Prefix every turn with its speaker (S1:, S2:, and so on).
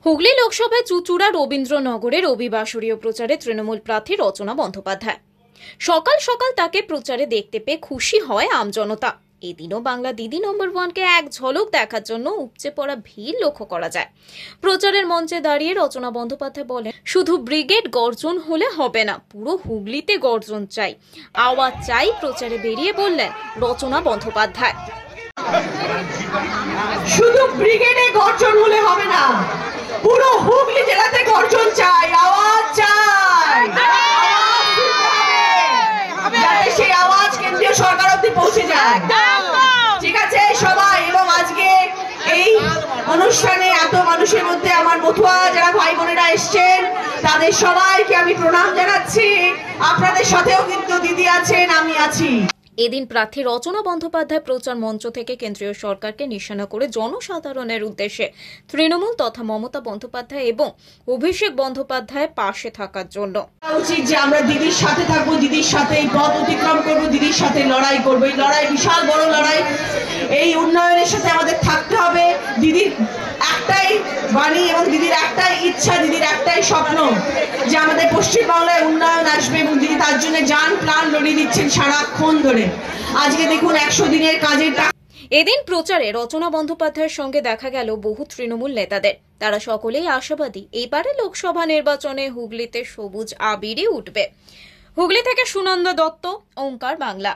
S1: হুগলি লোকসভায় চুঁচুড়া রবীন্দ্রনগরে রবিবাসরীয় প্রচারে তৃণমূল প্রার্থী রচনা বন্দ্যোপাধ্যায়। সকাল সকাল তাকে প্রচারে দেখতে পেয়ে খুশি হয় আমজনতা। এদিনও বাংলা দিদি নম্বর 1কে এক ঝলক দেখার জন্য উপচে পড়া ভিড় লক্ষ্য করা যায়। প্রচারের মঞ্চে দাঁড়িয়ে রচনা বন্দ্যোপাধ্যায় বলেন, শুধু ব্রিগেড গর্জন হলে হবে না, পুরো হুগলিতে গর্জন চাই, আওয়াজ চাই। প্রচারে বেরিয়ে বললেন রচনা বন্দ্যোপাধ্যায়,
S2: শুধু ব্রিগেডে গর্জন হলে হবে না, পুরো হুগলি জেলাতে গর্জন চাই, আওয়াজ চাই। যাতে সেই আওয়াজ কেন্দ্রীয় সরকার অবধি পৌঁছে যায়। ঠিক আছে সবাই। এবং আজকে এই অনুষ্ঠানে এত মানুষের মধ্যে আমার মতুয়া যারা ভাই বোনেরা এসছেন তাদের সবাইকে আমি প্রণাম জানাচ্ছি। আপনাদের সাথেও কিন্তু দিদি আছেন, আমি আছি।
S1: এদিন প্রার্থী রচনা বন্দ্যোপাধ্যায় প্রচার মঞ্চ থেকে কেন্দ্রীয় সরকারকে নিশানা করে জনসাধারণের উদ্দেশ্যে তৃণমূল তথা মমতা বন্দ্যোপাধ্যায় এবং অভিষেক বন্দ্যোপাধ্যায়ের পাশে থাকার জন্য
S2: উচিত যে আমরা দিদির সাথে থাকবো, দিদির সাথে এই পথ অতিক্রম করবো, দিদির সাথে লড়াই করবো। এই লড়াই বিশাল বড় লড়াই। এই উন্নয়নের সাথে আমাদের থাকতে হবে। দিদির একটাই বাণী এবং দিদির একটাই ইচ্ছা, দিদির একটাই স্বপ্ন যে আমাদের পশ্চিমবাংলায় উন্নয়ন আসবে এবং দিদি তার জন্য জান প্রাণ লড়িয়ে দিচ্ছেন সারাক্ষণ ধরে। আজকে দেখুন 100 দিনের কাজের টাকা।
S1: এদিন প্রচারে রচনা বন্দ্যোপাধ্যায়ের সঙ্গে দেখা গেল বহু তৃণমূল নেতাদের। তারা সকলেই আশাবাদী এবারে লোকসভা নির্বাচনে হুগলিতে সবুজ আবিরই উঠবে। হুগলি থেকে সুনন্দা দত্ত, ওঙ্কার বাংলা।